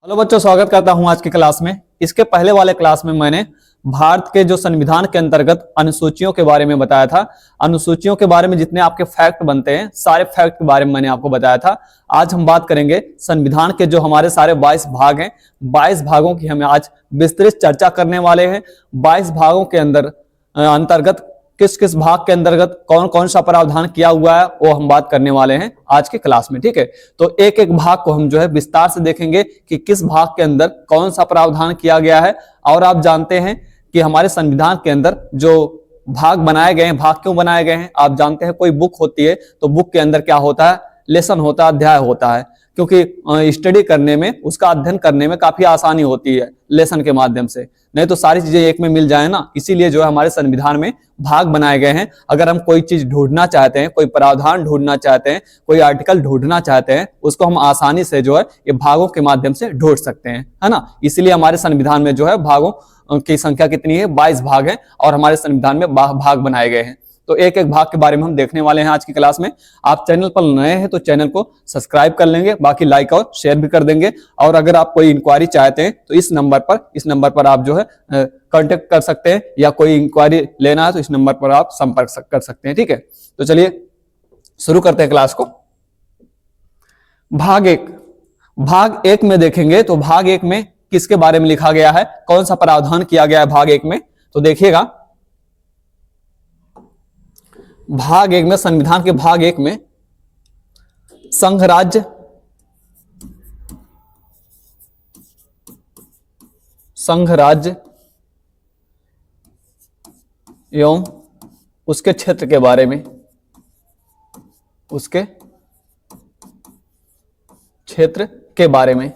Hello बच्चों, स्वागत करता हूं आज की क्लास में। इसके पहले वाले क्लास में मैंने भारत के जो संविधान के अंतर्गत अनुसूचियों के बारे में बताया था। अनुसूचियों के बारे में जितने आपके फैक्ट बनते हैं, सारे फैक्ट के बारे में मैंने आपको बताया था। आज हम बात करेंगे संविधान के जो हमारे सारे 22 भाग हैं, 22 भागों की हम आज विस्तृत चर्चा करने वाले हैं। 22 भागों के अंतर्गत किस किस भाग के अंतर्गत कौन कौन सा प्रावधान किया हुआ है वो हम बात करने वाले हैं आज की क्लास में। ठीक है, तो एक एक भाग को हम जो है विस्तार से देखेंगे कि किस भाग के अंदर कौन सा प्रावधान किया गया है। और आप जानते हैं कि हमारे संविधान के अंदर जो भाग बनाए गए हैं, भाग क्यों बनाए गए हैं? आप जानते हैं कोई बुक होती है तो बुक के अंदर क्या होता है, लेसन होता है, अध्याय होता है, क्योंकि स्टडी करने में, उसका अध्ययन करने में काफी आसानी होती है लेसन के माध्यम से। नहीं तो सारी चीजें एक में मिल जाए ना, इसीलिए जो है हमारे संविधान में भाग बनाए गए हैं। अगर हम कोई चीज ढूंढना चाहते हैं, कोई प्रावधान ढूंढना चाहते हैं, कोई आर्टिकल ढूंढना चाहते हैं, उसको हम आसानी से जो है ये भागों के माध्यम से ढूंढ सकते हैं, है ना। इसीलिए हमारे संविधान में जो है भागों की संख्या कितनी है? 22 भाग है और हमारे संविधान में भाग बनाए गए हैं। तो एक एक भाग के बारे में हम देखने वाले हैं आज की क्लास में। आप चैनल पर नए हैं तो चैनल को सब्सक्राइब कर लेंगे, बाकी लाइक और शेयर भी कर देंगे। और अगर आप कोई इंक्वायरी चाहते हैं तो इस नंबर पर आप जो है कांटेक्ट कर सकते हैं, या कोई इंक्वायरी लेना है तो इस नंबर पर आप संपर्क कर सकते हैं। ठीक है, तो चलिए शुरू करते हैं क्लास को। भाग एक में देखेंगे तो भाग एक में किसके बारे में लिखा गया है, कौन सा प्रावधान किया गया है भाग एक में? तो देखिएगा, भाग एक में, संविधान के भाग एक में संघ राज्य एवं उसके क्षेत्र के बारे में, उसके क्षेत्र के बारे में।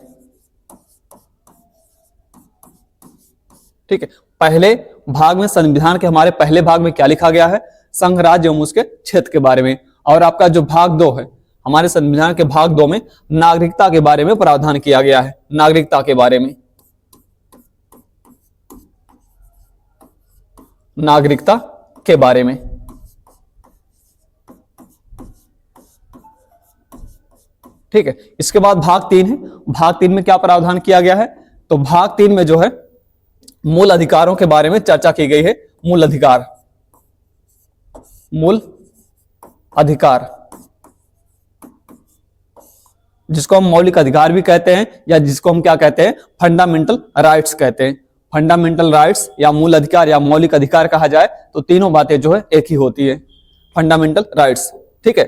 ठीक है, पहले भाग में, संविधान के हमारे पहले भाग में क्या लिखा गया है? संघ राज्य एवं उसके क्षेत्र के बारे में। और आपका जो भाग 2 है, हमारे संविधान के भाग 2 में नागरिकता के बारे में प्रावधान किया गया है। नागरिकता के बारे में, नागरिकता के बारे में। ठीक है, इसके बाद भाग 3 है। भाग 3 में क्या प्रावधान किया गया है? तो भाग 3 में जो है मूल अधिकारों के बारे में चर्चा की गई है। मूल अधिकार, जिसको हम मौलिक अधिकार भी कहते हैं, या जिसको हम क्या कहते हैं, फंडामेंटल राइट्स कहते हैं। फंडामेंटल राइट्स या मूल अधिकार या मौलिक अधिकार कहा जाए तो तीनों बातें जो है एक ही होती है, फंडामेंटल राइट्स। ठीक है,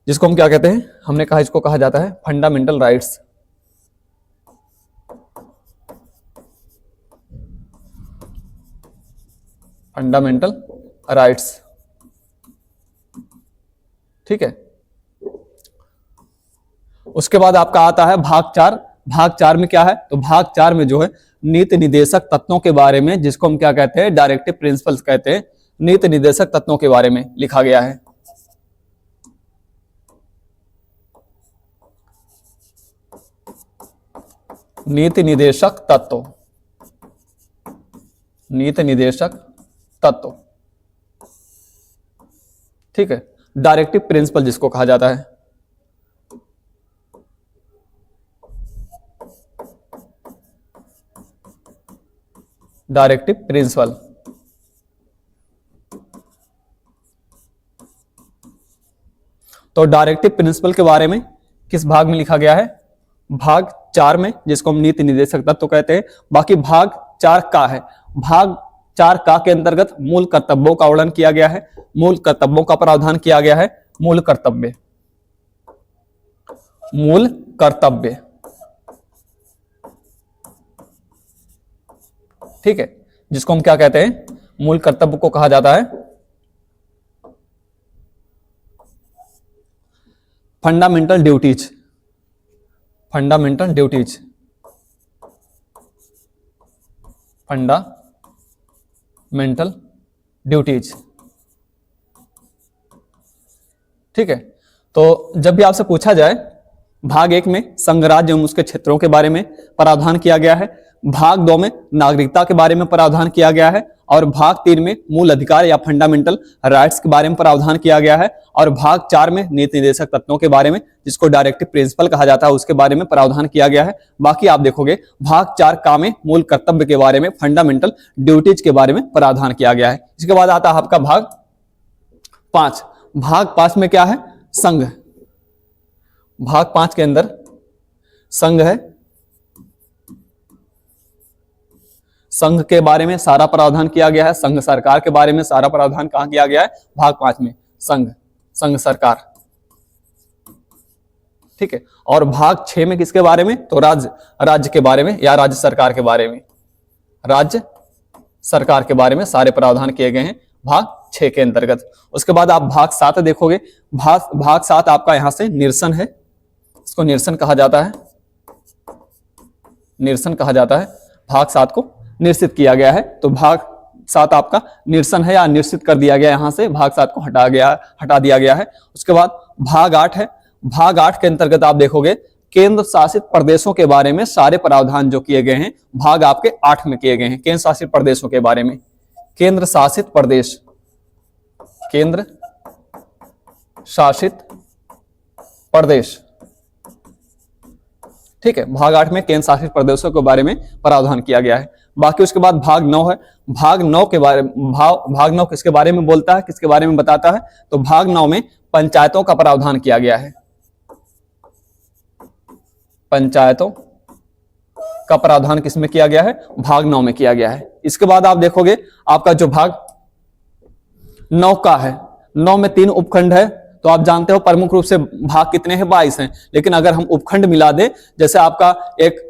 जिसको हम क्या कहते हैं, हमने कहा इसको कहा जाता है फंडामेंटल राइट्स। फंडामेंटल राइट्स, ठीक है। उसके बाद आपका आता है भाग 4। भाग 4 में क्या है? तो भाग 4 में जो है नीति निदेशक तत्वों के बारे में, जिसको हम क्या कहते हैं, डायरेक्टिव प्रिंसिपल्स कहते हैं, नीति निदेशक तत्वों के बारे में लिखा गया है। नीति निदेशक तत्व, नीति निदेशक तत्व, ठीक है, डायरेक्टिव प्रिंसिपल जिसको कहा जाता है। Directive principle. तो डायरेक्टिव प्रिंसिपल के बारे में किस भाग में लिखा गया है? भाग 4 में, जिसको हम नीति निदेशक तत्व कहते हैं। बाकी भाग 4 का है। भाग 4 का के अंतर्गत मूल कर्तव्यों का वर्णन किया गया है, मूल कर्तव्यों का प्रावधान किया गया है। मूल कर्तव्य, मूल कर्तव्य, ठीक है, जिसको हम क्या कहते हैं, मूल कर्तव्य को कहा जाता है fundamental duties. Fundamental duties, fundamental duties, ठीक है। तो जब भी आपसे पूछा जाए, भाग 1 में संघ राज्य एवं उसके क्षेत्रों के बारे में प्रावधान किया गया है। भाग 2 में नागरिकता के बारे में प्रावधान किया गया है, और भाग 3 में मूल अधिकार या फंडामेंटल राइट्स के बारे में प्रावधान किया गया है, और भाग 4 में नीति निर्देशक तत्वों के बारे में, जिसको डायरेक्टिव प्रिंसिपल कहा जाता है, उसके बारे में प्रावधान किया गया है। बाकी आप देखोगे भाग 4 का में मूल कर्तव्य के बारे में, फंडामेंटल ड्यूटीज के बारे में प्रावधान किया गया है। इसके बाद आता है आपका भाग 5। भाग 5 में क्या है? संघ। भाग 5 के अंदर संघ है। संघ के बारे में सारा प्रावधान किया गया है। संघ सरकार के बारे में सारा प्रावधान कहां किया गया है? भाग 5 में। संघ सरकार, ठीक है। और भाग 6 में किसके बारे में? तो राज्य के बारे में या राज्य सरकार के बारे में, राज्य सरकार के बारे में सारे प्रावधान किए गए हैं भाग 6 के अंतर्गत। उसके बाद आप भाग 7 देखोगे। भाग 7 आपका यहां से निरसन है, इसको निरसन कहा जाता है, निरसन कहा जाता है। भाग 7 को निरसित किया गया है, तो भाग 7 आपका निरसन है या निरसित कर दिया गया, यहां से भाग 7 को हटा दिया गया है। उसके बाद भाग 8 है। भाग 8 के अंतर्गत आप देखोगे केंद्र शासित प्रदेशों के बारे में सारे प्रावधान जो किए गए हैं भाग आपके 8 में किए गए हैं। केंद्र शासित प्रदेशों के बारे में, केंद्र शासित प्रदेश, केंद्र शासित प्रदेश, ठीक है। भाग 8 में केंद्र शासित प्रदेशों के बारे में प्रावधान किया गया है। बाकी उसके बाद भाग 9 है। भाग 9 के बारे में, भाग 9 किसके बारे में बोलता है, किसके बारे में बताता है? तो भाग 9 में पंचायतों का प्रावधान किया गया है। पंचायतों का प्रावधान किसमें किया गया है? भाग 9 में किया गया है। इसके बाद आप देखोगे आपका जो भाग 9 का है, 9 में 3 उपखंड है। तो आप जानते हो प्रमुख रूप से भाग कितने हैं? 22 हैं। लेकिन अगर हम उपखंड मिला दें, जैसे आपका एक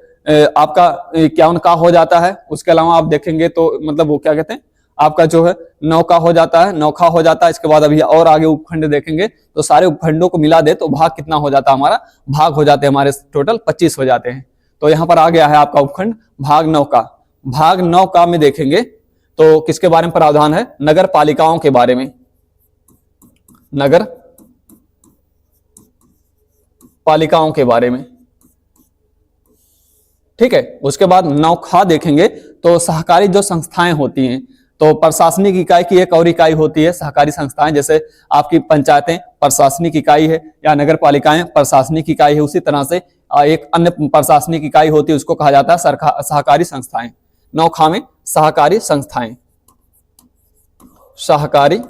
आपका 51 का हो जाता है, उसके अलावा आप देखेंगे तो मतलब वो क्या कहते हैं, आपका जो है 9 का हो जाता है, 9 का हो जाता है। इसके बाद अभी और आगे उपखंड देखेंगे तो सारे उपखंडों को मिला दे तो भाग कितना हो जाता है? हमारा भाग हो जाते हैं हमारे टोटल 25 हो जाते हैं। तो यहाँ पर आ गया है आपका उपखंड भाग 9 का। भाग 9 का में देखेंगे तो किसके बारे में प्रावधान है? नगर पालिकाओं के बारे में, नगर पालिकाओं के बारे में, ठीक है। उसके बाद 9 खा देखेंगे तो सहकारी जो संस्थाएं होती हैं, तो प्रशासनिक इकाई की एक और इकाई होती है सहकारी संस्थाएं, जैसे आपकी पंचायतें प्रशासनिक इकाई है या नगर पालिकाएं प्रशासनिक इकाई है, उसी तरह से एक अन्य प्रशासनिक इकाई होती है, उसको कहा जाता है सहकारी संस्थाएं। 9 खा में सहकारी संस्थाएं, सहकारी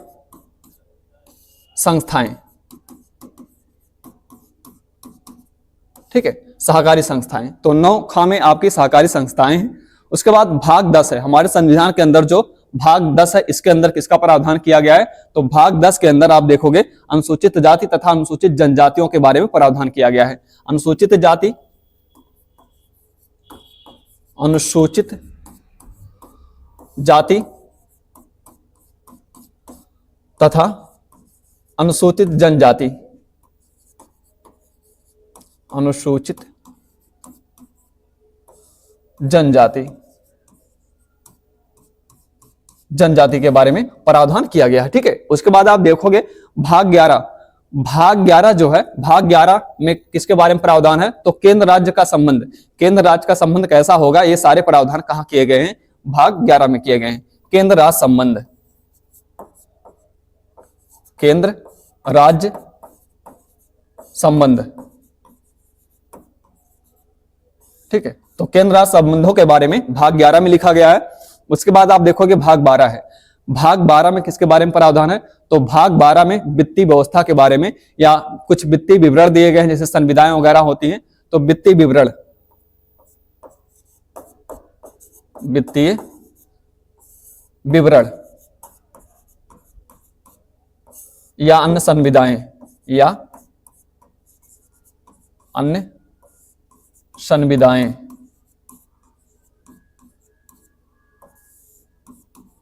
संस्थाएं, ठीक है, सहकारी संस्थाएं। तो 9 खा में आपकी सहकारी संस्थाएं हैं। उसके बाद भाग 10 है। हमारे संविधान के अंदर जो भाग 10 है, इसके अंदर किसका प्रावधान किया गया है? तो भाग 10 के अंदर आप देखोगे अनुसूचित जाति तथा अनुसूचित जनजातियों के बारे में प्रावधान किया गया है। अनुसूचित जाति, अनुसूचित जाति तथा अनुसूचित जनजाति, अनुसूचित जनजाति के बारे में प्रावधान किया गया है, ठीक है। उसके बाद आप देखोगे भाग 11। भाग 11 जो है, भाग 11 में किसके बारे में प्रावधान है? तो केंद्र राज्य का संबंध, केंद्र राज्य का संबंध कैसा होगा, ये सारे प्रावधान कहां किए गए हैं? भाग 11 में किए गए हैं। केंद्र राज्य संबंध, केंद्र राज्य संबंध, ठीक है। तो केंद्र राज्य संबंधों के बारे में भाग 11 में लिखा गया है। उसके बाद आप देखोगे भाग 12 है। भाग 12 में किसके बारे में प्रावधान है? तो भाग 12 में वित्तीय व्यवस्था के बारे में या कुछ वित्तीय विवरण दिए गए हैं, जैसे संविदाएं वगैरह होती हैं, तो वित्तीय विवरण, वित्तीय विवरण या अन्य संविदाएं या अन्य संविदाएं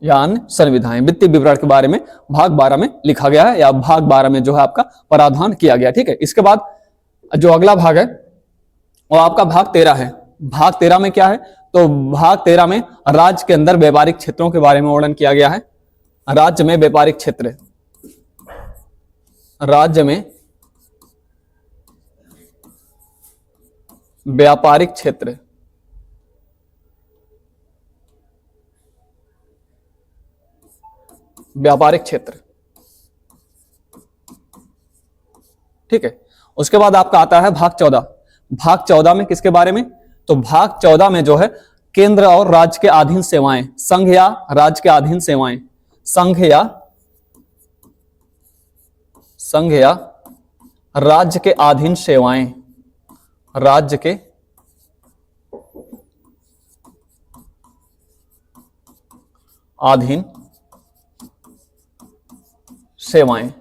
या अन्य संविधाएं, वित्तीय विवरण के बारे में भाग 12 में लिखा गया है या भाग 12 में जो है आपका प्रावधान किया गया, ठीक है। इसके बाद जो अगला भाग है वो आपका भाग 13 है। भाग 13 में क्या है? तो भाग 13 में राज्य के अंदर व्यापारिक क्षेत्रों के बारे में वर्णन किया गया है। राज्य में व्यापारिक क्षेत्र, राज्य में व्यापारिक क्षेत्र, व्यापारिक क्षेत्र, ठीक है। उसके बाद आपका आता है भाग 14। भाग 14 में किसके बारे में? तो भाग 14 में जो है केंद्र और राज्य के अधीन सेवाएं, संघ या राज्य के अधीन सेवाएं, संघ या राज्य के अधीन सेवाएं, राज्य के अधीन सेवाएं,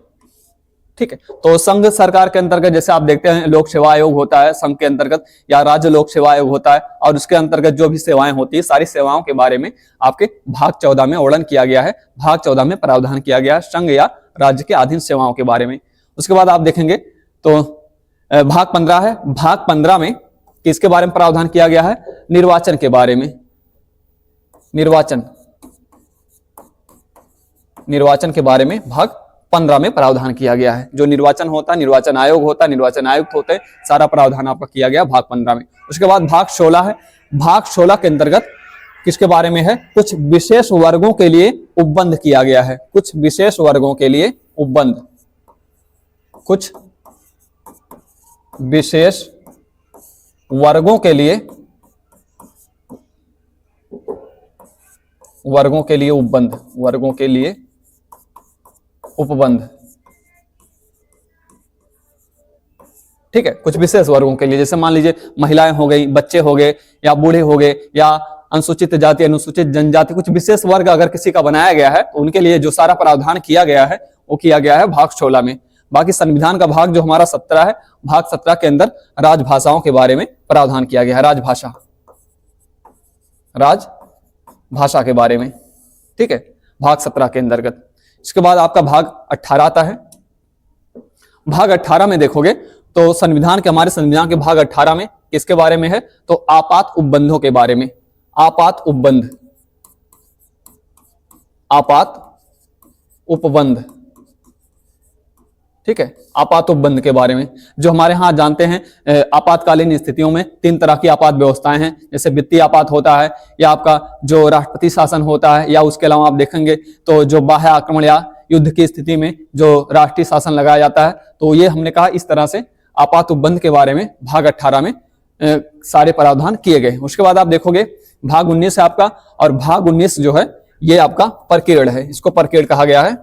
ठीक है। तो संघ सरकार के अंतर्गत जैसे आप देखते हैं लोक सेवा आयोग होता है संघ के अंतर्गत, या राज्य लोक सेवा आयोग होता है, और उसके अंतर्गत जो भी सेवाएं होती है सारी सेवाओं के बारे में आपके भाग 14 में वर्णन किया गया है, भाग 14 में प्रावधान किया गया है संघ या राज्य के अधीन सेवाओं के बारे में। उसके बाद आप देखेंगे तो भाग 15 है। भाग 15 में किसके बारे में प्रावधान किया गया है? निर्वाचन के बारे में, निर्वाचन के बारे में भाग 15 में प्रावधान किया गया है। जो निर्वाचन होता है, निर्वाचन आयोग होता है, निर्वाचन आयुक्त होते हैं, सारा प्रावधान आपका किया गया भाग 15 में। उसके बाद भाग 16 है। भाग 16 के अंतर्गत किसके बारे में है? कुछ विशेष वर्गों के लिए उपबंध किया गया है, कुछ विशेष वर्गों के लिए उपबंध, कुछ विशेष वर्गों के लिए उपबंध, वर्गों के लिए उपबंध, ठीक है। कुछ विशेष वर्गों के लिए, जैसे मान लीजिए महिलाएं हो गई, बच्चे हो गए, या बूढ़े हो गए, या अनुसूचित जाति, अनुसूचित जनजाति, कुछ विशेष वर्ग अगर किसी का बनाया गया है तो उनके लिए जो सारा प्रावधान किया गया है वो किया गया है भाग 16 में। बाकी संविधान का भाग जो हमारा 17 है, भाग 17 के अंदर राजभाषाओं के बारे में प्रावधान किया गया है, राजभाषा के बारे में, ठीक है, भाग 17 के अंतर्गत। इसके बाद आपका भाग 18 आता है। भाग 18 में देखोगे तो संविधान के, हमारे संविधान के भाग 18 में किसके बारे में है? तो आपात उपबंधों के बारे में, आपात उपबंध, आपात उपबंध, ठीक है, आपात उपबंध के बारे में। जो हमारे यहाँ जानते हैं आपातकालीन स्थितियों में 3 तरह की आपात व्यवस्थाएं हैं, जैसे वित्तीय आपात होता है, या आपका जो राष्ट्रपति शासन होता है, या उसके अलावा आप देखेंगे तो जो बाह्य आक्रमण या युद्ध की स्थिति में जो राष्ट्रीय शासन लगाया जाता है। तो ये हमने कहा इस तरह से आपात उपबंध के बारे में भाग 18 में सारे प्रावधान किए गए। उसके बाद आप देखोगे भाग 19 है आपका, और भाग 19 जो है ये आपका परकेड़ है, इसको परकेड़ कहा गया है,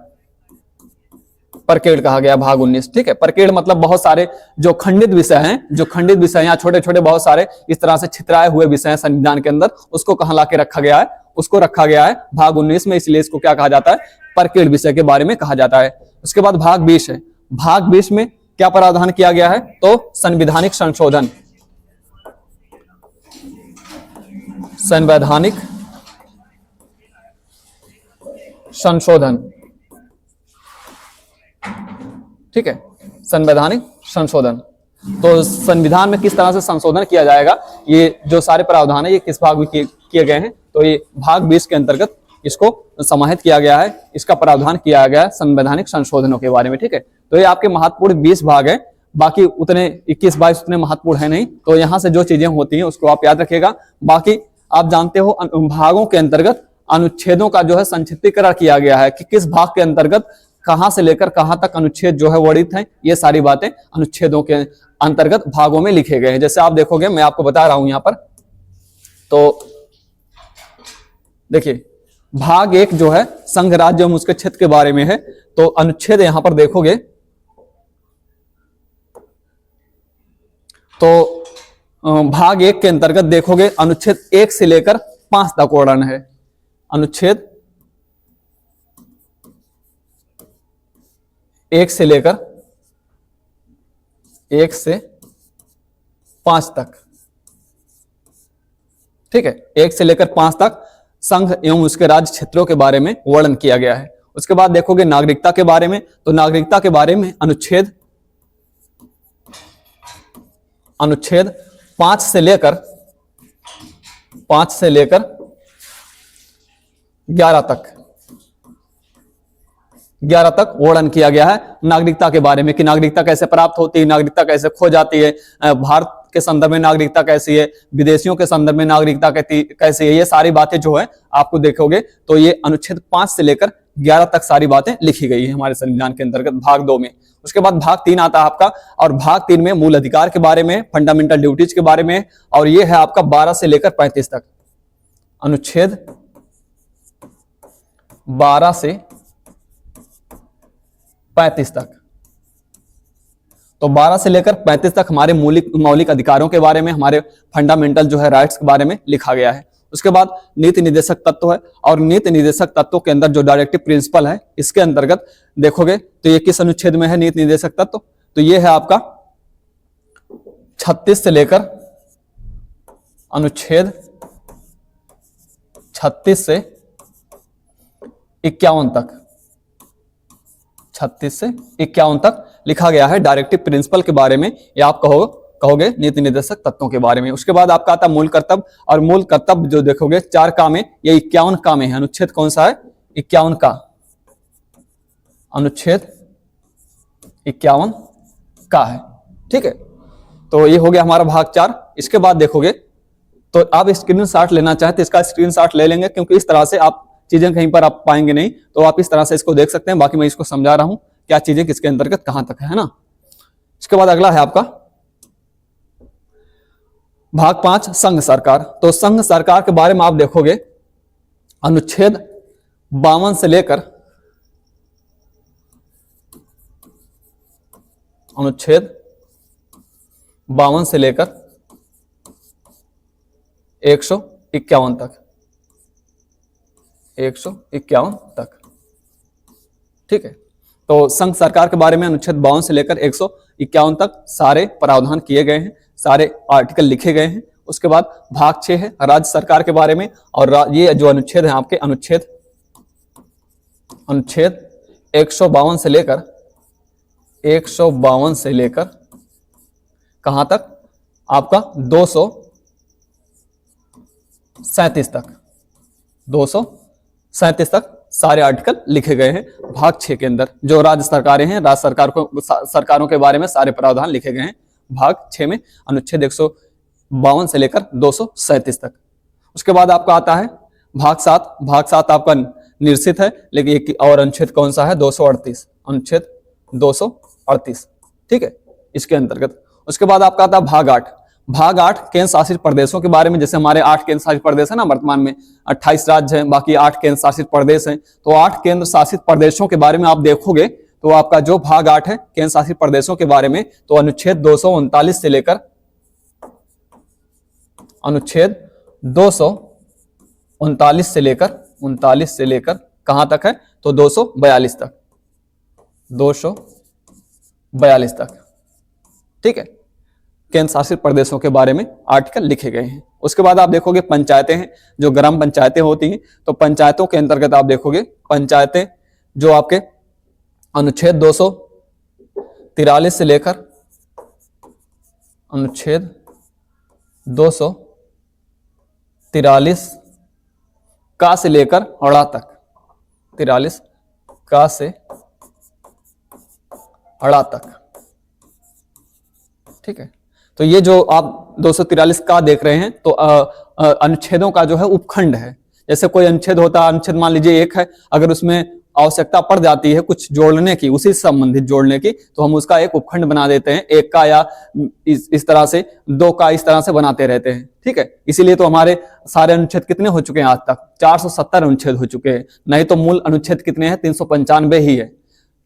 परकेड़ कहा गया भाग 19, ठीक है। परकेड़ मतलब बहुत सारे जो खंडित विषय हैं, जो खंडित विषय या छोटे छोटे बहुत सारे इस तरह से छितराए हुए विषय हैं संविधान के अंदर, उसको कहां लाके रखा गया है? उसको रखा गया है भाग 19 में, इसलिए इसको क्या कहा जाता है? परकेड़ विषय के बारे में कहा जाता है। उसके बाद भाग 20 है। भाग 20 में क्या प्रावधान किया गया है? तो संवैधानिक संशोधन, संवैधानिक संशोधन, ठीक है, संवैधानिक संशोधन। तो संविधान में किस तरह से संशोधन किया जाएगा, ये जो सारे प्रावधान है ये किस भाग में किए गए हैं? तो ये भाग 20 के अंतर्गत इसको समाहित किया गया है, इसका प्रावधान किया गया है संवैधानिक संशोधनों के बारे में, ठीक है। तो ये आपके महत्वपूर्ण 20 भाग है, बाकी उतने 21-22 उतने महत्वपूर्ण है नहीं। तो यहाँ से जो चीजें होती हैं उसको आप याद रखिएगा। बाकी आप जानते हो भागों के अंतर्गत अनुच्छेदों का जो है संक्षिप्तीकरण किया गया है कि किस भाग के अंतर्गत कहां से लेकर कहां तक अनुच्छेद जो है वर्णित है, ये सारी बातें अनुच्छेदों के अंतर्गत भागों में लिखे गए हैं। जैसे आप देखोगे, मैं आपको बता रहा हूं यहां पर, तो देखिए भाग 1 जो है संघ राज्य एवं उसके क्षेत्र के बारे में है। तो अनुच्छेद यहां पर देखोगे तो भाग 1 के अंतर्गत देखोगे अनुच्छेद 1 से लेकर 5 तक वर्णन है। अनुच्छेद 1 से लेकर 1 से 5 तक, ठीक है, 1 से लेकर 5 तक संघ एवं उसके राज्य क्षेत्रों के बारे में वर्णन किया गया है। उसके बाद देखोगे नागरिकता के बारे में, तो नागरिकता के बारे में अनुच्छेद 5 से लेकर 11 तक वर्णन किया गया है नागरिकता के बारे में, कि नागरिकता कैसे प्राप्त होती है, नागरिकता कैसे खो जाती है, भारत के संदर्भ में नागरिकता कैसी है, विदेशियों के संदर्भ में नागरिकता कैसी है, ये सारी बातें जो है आपको देखोगे तो ये अनुच्छेद 5 से लेकर 11 तक सारी बातें लिखी गई है हमारे संविधान के अंतर्गत भाग 2 में। उसके बाद भाग 3 आता है आपका, और भाग 3 में मूल अधिकार के बारे में, फंडामेंटल ड्यूटीज के बारे में, और ये है आपका 12 से लेकर 35 तक, अनुच्छेद 12 से 35 तक। तो 12 से लेकर 35 तक हमारे मौलिक अधिकारों के बारे में, हमारे फंडामेंटल जो है राइट्स के बारे में लिखा गया है। उसके बाद नीति निर्देशक तत्व है, और नीति निर्देशक तत्वों के अंदर जो डायरेक्टिव प्रिंसिपल है, इसके अंतर्गत देखोगे तो ये किस अनुच्छेद में है नीति निर्देशक तत्व, तो ये है आपका 36 से लेकर, अनुच्छेद 36 से 51 तक, 36 से 51 तक लिखा गया है डायरेक्टिव प्रिंसिपल के बारे में, या आप कहोगे नीति निर्देशक तत्वों के बारे में। उसके बाद आपका आता मूल कर्तव्य, और मूल कर्तव्य जो देखोगे 4 का में, ये 51 का में है। अनुच्छेद कौन सा है? 51 का, अनुच्छेद 51 का है। ठीक है, तो ये हो गया हमारा भाग 4। इसके बाद देखोगे तो आप स्क्रीनशॉट लेना चाहते तो इसका स्क्रीनशॉट ले लेंगे, क्योंकि इस तरह से आप चीजें कहीं पर आप पाएंगे नहीं, तो आप इस तरह से इसको देख सकते हैं। बाकी मैं इसको समझा रहा हूं क्या चीजें किसके अंतर्गत कहां तक है ना। इसके बाद अगला है आपका भाग 5, संघ सरकार। तो संघ सरकार के बारे में आप देखोगे अनुच्छेद 52 से लेकर, अनुच्छेद 52 से लेकर 151 तक, 151 तक। ठीक है, तो संघ सरकार के बारे में अनुच्छेद 52 से लेकर 151 तक सारे प्रावधान किए गए हैं, सारे आर्टिकल लिखे गए हैं। उसके बाद भाग 6 है राज्य सरकार के बारे में, और ये जो अनुच्छेद है आपके अनुच्छेद 152 से लेकर 152 से लेकर कहां तक? आपका 237 तक, 237 तक सारे आर्टिकल लिखे गए हैं भाग 6 के अंदर। जो राज्य सरकारें हैं, राज्य सरकारों के बारे में सारे प्रावधान लिखे गए हैं भाग 6 में, अनुच्छेद 152 से लेकर 237 तक। उसके बाद आपका आता है भाग 7। भाग 7 आपका निश्चित है, लेकिन एक और अनुच्छेद कौन सा है? 238, अनुच्छेद 238। ठीक है, इसके अंतर्गत। उसके बाद आपका आता है भाग 8। भाग 8 केंद्र शासित प्रदेशों के बारे में। जैसे हमारे 8 केंद्र शासित प्रदेश है ना, वर्तमान में 28 राज्य हैं, बाकी 8 केंद्र शासित प्रदेश हैं। तो 8 केंद्र शासित प्रदेशों के बारे में आप देखोगे तो आपका जो भाग 8 है केंद्र शासित प्रदेशों के बारे में, तो अनुच्छेद 239 से लेकर, अनुच्छेद 239 से लेकर कहां तक है? तो 242 तक, 242 तक। ठीक है, केंद्र शासित प्रदेशों के बारे में आर्टिकल लिखे गए हैं। उसके बाद आप देखोगे पंचायतें हैं, जो ग्राम पंचायतें होती हैं। तो पंचायतों के अंतर्गत आप देखोगे पंचायतें जो आपके अनुच्छेद 243 से लेकर, अनुच्छेद 243 का से लेकर अड़ा तक, 43 का से अड़ा तक। ठीक है, तो ये जो आप 243 का देख रहे हैं, तो अनुच्छेदों का जो है उपखंड है। जैसे कोई अनुच्छेद होता है, अनुच्छेद मान लीजिए 1 है, अगर उसमें आवश्यकता पड़ जाती है कुछ जोड़ने की, उसी से संबंधित जोड़ने की, तो हम उसका एक उपखंड बना देते हैं, 1 का, या इस तरह से 2 का, इस तरह से बनाते रहते हैं। ठीक है, इसीलिए तो हमारे सारे अनुच्छेद कितने हो चुके हैं आज तक? 470 अनुच्छेद हो चुके हैं। नहीं तो मूल अनुच्छेद कितने हैं? 395 ही है।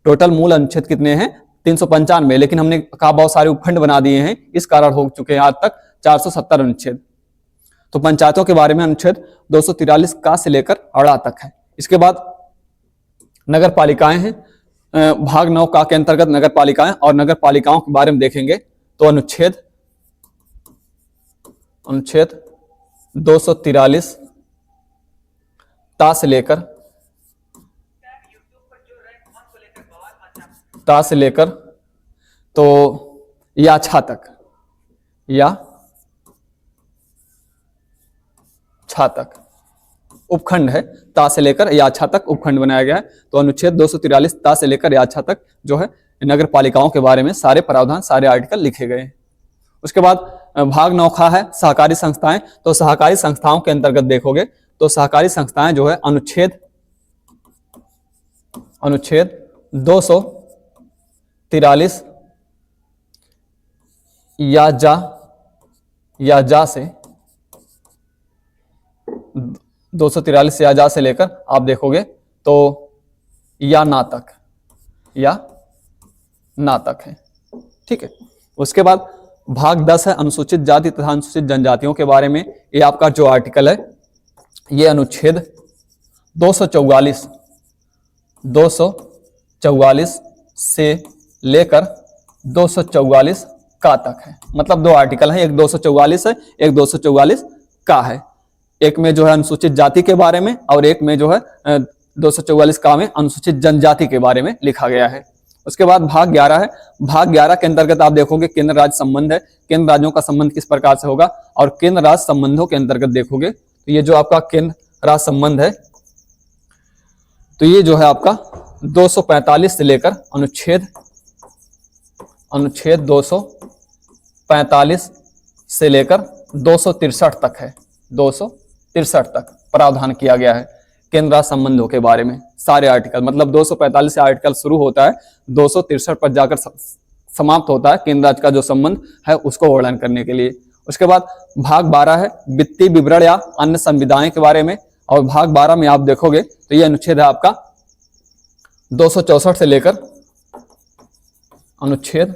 टोटल मूल अनुच्छेद कितने हैं? 395, लेकिन हमने कहा बहुत सारे उपखंड बना दिए हैं, इस कारण हो चुके हैं आज तक 470 अनुच्छेद। तो पंचायतों के बारे में अनुच्छेद 243 का से लेकर अड़ा तक है। इसके बाद नगर पालिकाएं हैं, भाग 9 का के अंतर्गत नगर पालिकाएं, और नगर पालिकाओं के बारे में देखेंगे तो अनुच्छेद 243 ता से लेकर तो या छा तक, या छा तक उपखंड है। ता से लेकर या छा तक उपखंड बनाया गया है। तो अनुच्छेद 243 ता से लेकर या छा तक जो है नगर पालिकाओं के बारे में सारे प्रावधान, सारे आर्टिकल लिखे गए हैं। उसके बाद भाग 9 खा है सहकारी संस्थाएं। तो सहकारी संस्थाओं के अंतर्गत देखोगे तो सहकारी संस्थाएं जो है अनुच्छेद अनुच्छेद 243 या जा से 243 या जा से लेकर आप देखोगे तो या ना तक है। ठीक है। उसके बाद भाग 10 है अनुसूचित जाति तथा अनुसूचित जनजातियों के बारे में। ये आपका जो आर्टिकल है ये अनुच्छेद 244 से लेकर 244 का तक है। मतलब दो आर्टिकल हैं, एक 244 है, एक 244 का है। एक में जो है अनुसूचित जाति के बारे में और एक में जो है 244 का में अनुसूचित जनजाति के बारे में लिखा गया है। उसके बाद भाग 11 है। भाग 11 के अंतर्गत आप देखोगे केंद्र राज्य संबंध है। केंद्र राज्यों का संबंध किस प्रकार से होगा, और केंद्र राज्य संबंधों के अंतर्गत देखोगे तो ये जो आपका केंद्र राज्य संबंध है तो ये जो है आपका 245 से लेकर अनुच्छेद 245 से लेकर 263 तक है। 263 तक प्रावधान किया गया है केंद्र राज्य संबंधों के बारे में। सारे आर्टिकल मतलब 245 से आर्टिकल शुरू होता है, 263 पर जाकर समाप्त होता है केंद्र राज्य का जो संबंध है उसको वर्णन करने के लिए। उसके बाद भाग 12 है वित्तीय विवरण या अन्य संविदाएं के बारे में। और भाग 12 में आप देखोगे तो ये अनुच्छेद है आपका 264 से लेकर अनुच्छेद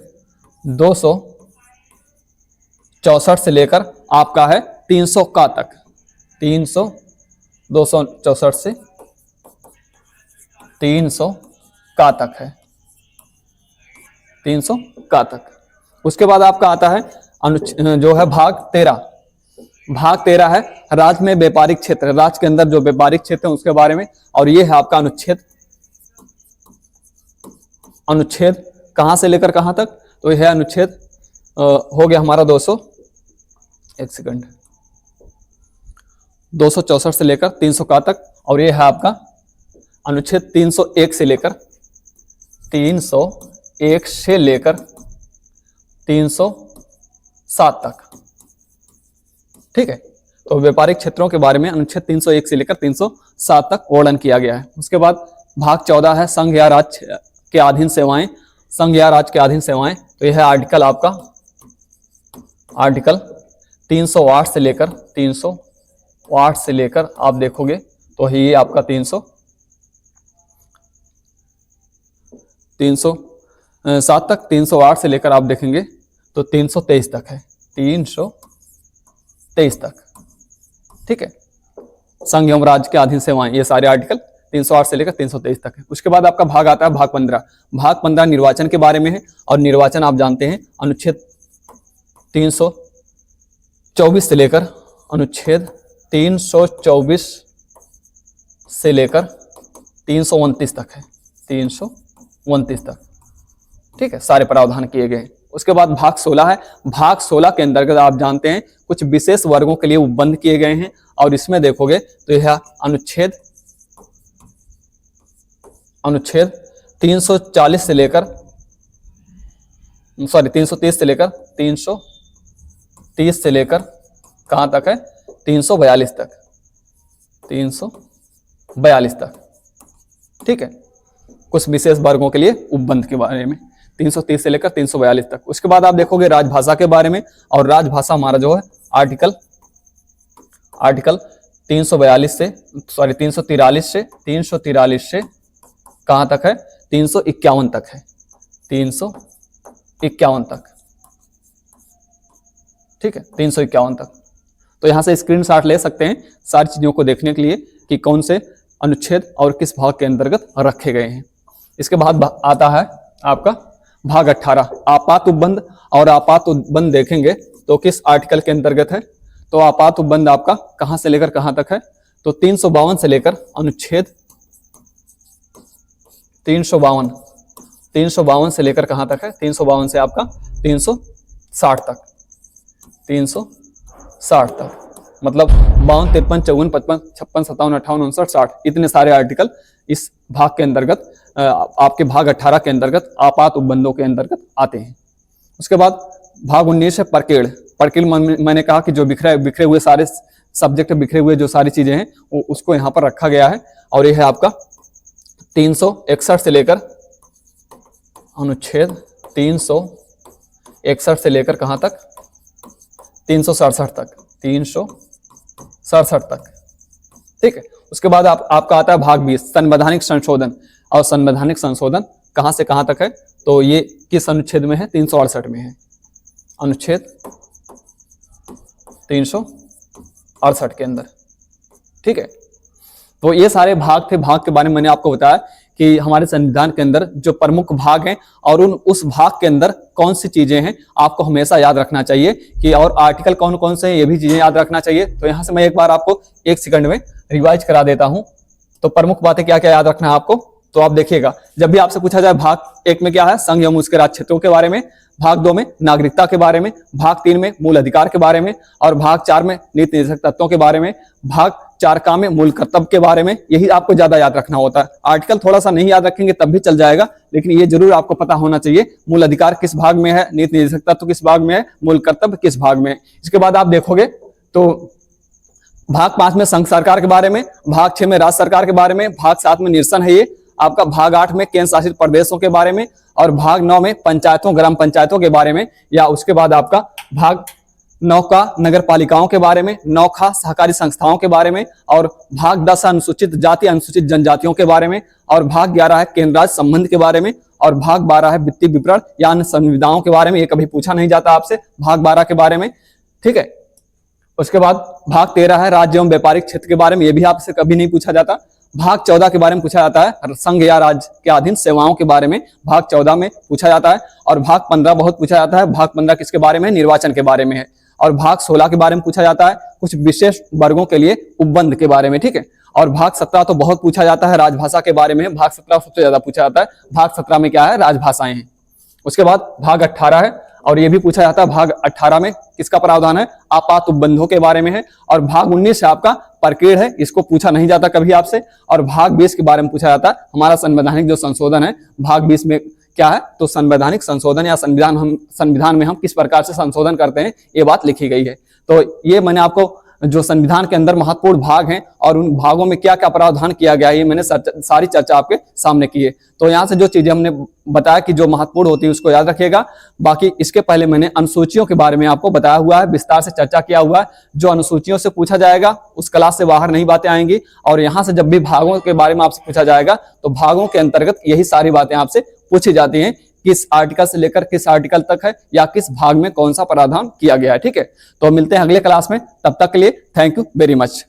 264 से लेकर आपका है 300 का तक। 264 से 300 का तक है। 300 का तक। उसके बाद आपका आता है जो है भाग 13। भाग 13 है राज्य में व्यापारिक क्षेत्र, राज्य के अंदर जो व्यापारिक क्षेत्र है उसके बारे में। और ये है आपका अनुच्छेद कहां से लेकर कहां तक, तो यह है अनुच्छेद हो गया हमारा 264 से लेकर 300 का तक। और ये है आपका अनुच्छेद 301 से लेकर 307 तक। ठीक है। तो व्यापारिक क्षेत्रों के बारे में अनुच्छेद 301 से लेकर 307 तक वर्णन किया गया है। उसके बाद भाग 14 है संघ या राज्य के अधीन सेवाएं। संघ या राज्य के अधीन सेवाएं, तो यह है आर्टिकल आपका आर्टिकल 308 से लेकर 308 से लेकर आप देखोगे तो ये आपका 307 तक। 308 से लेकर आप देखेंगे तो 323 तक है। 323 तक। ठीक है। संघ एवं राज्य के अधीन सेवाएं, ये सारे आर्टिकल 308 से लेकर 323 तक है। उसके बाद आपका भाग आता है भाग 15। भाग 15 निर्वाचन के बारे में है। और निर्वाचन आप जानते हैं अनुच्छेद 324 से लेकर अनुच्छेद 324 से लेकर 329 तक है। 329 तक। ठीक है। सारे प्रावधान किए गए हैं। उसके बाद भाग 16 है। भाग 16 के अंतर्गत आप जानते हैं कुछ विशेष वर्गों के लिए उपबंध किए गए हैं। और इसमें देखोगे तो यह अनुच्छेद 340 से लेकर 330 से लेकर 330 से लेकर कहां तक है, 342 तक। 342 तक। ठीक है। कुछ विशेष वर्गों के लिए उपबंध के बारे में 330 से लेकर 342 तक। उसके बाद आप देखोगे राजभाषा के बारे में। और राजभाषा हमारा जो है आर्टिकल 343 से कहां तक है, 351 तक है। 351 तक। ठीक है। 351 तक। तो यहां से स्क्रीनशॉट ले सकते हैं सारी चीजों को देखने के लिए कि कौन से अनुच्छेद और किस भाग के अंतर्गत रखे गए हैं। इसके बाद आता है आपका भाग 18 आपात उपबंध। और आपात उपबंध देखेंगे तो किस आर्टिकल के अंतर्गत है, तो आपात उपबंध आपका कहां से लेकर कहां तक है, तो 352 से लेकर अनुच्छेद 352 से लेकर कहां तक है, 352 से आपका 360 तक। 360 तक मतलब 52, 53, 54, 55, 56, 57, 58, 59, 60 इतने सारे आर्टिकल इस भाग के अंतर्गत आपके भाग 18 के अंतर्गत आपात उपबंधों के अंतर्गत आते हैं। उसके बाद भाग 19 है परकेड़। परकेड़ मैंने कहा कि जो बिखरे हुए सारे सब्जेक्ट, बिखरे हुए जो सारी चीजें हैं उसको यहाँ पर रखा गया है। और यह है आपका 361 से लेकर अनुच्छेद 361 से लेकर कहां तक, 367 तक, 367 तक। ठीक है, उसके बाद आपका आता है भाग 20 संवैधानिक संशोधन। और संवैधानिक संशोधन कहां से कहां तक है, तो ये किस अनुच्छेद में है, 368 में है, अनुच्छेद 368 के अंदर। ठीक है, तो ये सारे भाग थे। भाग के बारे में मैंने आपको बताया कि हमारे संविधान के अंदर जो प्रमुख भाग हैं और उस भाग के अंदर कौन सी चीजें हैं आपको हमेशा याद रखना चाहिए कि, और आर्टिकल कौन कौन से हैं ये भी चीजें याद रखना चाहिए। तो यहां से मैं एक बार आपको 1 सेकंड में रिवाइज करा देता हूं। तो प्रमुख बातें क्या क्या याद रखना है आपको, तो आप देखिएगा जब भी आपसे पूछा जाए भाग 1 में क्या है, संघ एवं उसके राज्य क्षेत्रों के बारे में, भाग 2 में नागरिकता के बारे में, भाग 3 में मूल अधिकार के बारे में, और भाग 4 में नीति निर्देशक तत्वों के बारे में, भाग 4 का में मूल कर्तव्य के बारे में। यही आपको ज्यादा याद रखना होता है। आर्टिकल थोड़ा सा नहीं याद रखेंगे तब भी चल जाएगा, लेकिन ये जरूर आपको पता होना चाहिए मूल अधिकार किस भाग में है, नीति निर्देशक तत्व किस भाग में है, मूल कर्तव्य किस भाग में है। इसके बाद आप देखोगे तो भाग 5 में संघ सरकार के बारे में, भाग 6 में राज्य सरकार के बारे में, भाग 7 में निरसन है ये आपका, भाग 8 में केंद्र शासित प्रदेशों के बारे में, और भाग 9 में पंचायतों ग्राम पंचायतों के बारे में, या उसके बाद आपका भाग 9 का नगर पालिकाओं के बारे में, 9 का सहकारी संस्थाओं के बारे में, और भाग 10 अनुसूचित जाति अनुसूचित जनजातियों के बारे में, और भाग 11 है केंद्र राज्य संबंध के बारे में, और भाग 12 है वित्तीय विवरण या अन्य संविदाओं के बारे में। ये कभी पूछा नहीं जाता आपसे भाग 12 के बारे में। ठीक है, उसके बाद भाग 13 है राज्य एवं व्यापारिक क्षेत्र के बारे में, ये भी आपसे कभी नहीं पूछा जाता। भाग 14 के बारे में पूछा जाता है संघ या राज्य के अधीन सेवाओं के बारे में, भाग 14 में पूछा जाता है। और भाग 15 बहुत पूछा जाता है, भाग 15 किसके बारे में, निर्वाचन के बारे में है। और भाग 16 के बारे में पूछा जाता है कुछ विशेष वर्गों के लिए उपबंध के बारे में। ठीक है, और भाग 17 तो बहुत पूछा जाता है राजभाषा के बारे में, भाग 17 सबसे ज्यादा पूछा जाता है। भाग 17 में क्या है, राजभाषाएं हैं। उसके बाद भाग 18 है, और ये भी पूछा जाता है भाग 18 में किसका प्रावधान है, आपात उपबंधों के बारे में है। और भाग 19 है आपका परकीड़ है, इसको पूछा नहीं जाता कभी आपसे। और भाग 20 के बारे में पूछा जाता है हमारा संवैधानिक जो संशोधन है। भाग 20 में क्या है, तो संवैधानिक संशोधन या संविधान में हम किस प्रकार से संशोधन करते हैं ये बात लिखी गई है। तो ये मैंने आपको जो संविधान के अंदर महत्वपूर्ण भाग हैं और उन भागों में क्या क्या प्रावधान किया गया है ये मैंने सारी चर्चा आपके सामने की है। तो यहाँ से जो चीजें हमने बताया कि जो महत्वपूर्ण होती है उसको याद रखिएगा। बाकी इसके पहले मैंने अनुसूचियों के बारे में आपको बताया हुआ है, विस्तार से चर्चा किया हुआ है। जो अनुसूचियों से पूछा जाएगा उस क्लास से बाहर नहीं बातें आएंगी, और यहाँ से जब भी भागों के बारे में आपसे पूछा जाएगा तो भागों के अंतर्गत यही सारी बातें आपसे पूछी जाती हैं, किस आर्टिकल से लेकर किस आर्टिकल तक है या किस भाग में कौन सा प्रावधान किया गया है। ठीक है, तो मिलते हैं अगले क्लास में, तब तक के लिए थैंक यू वेरी मच।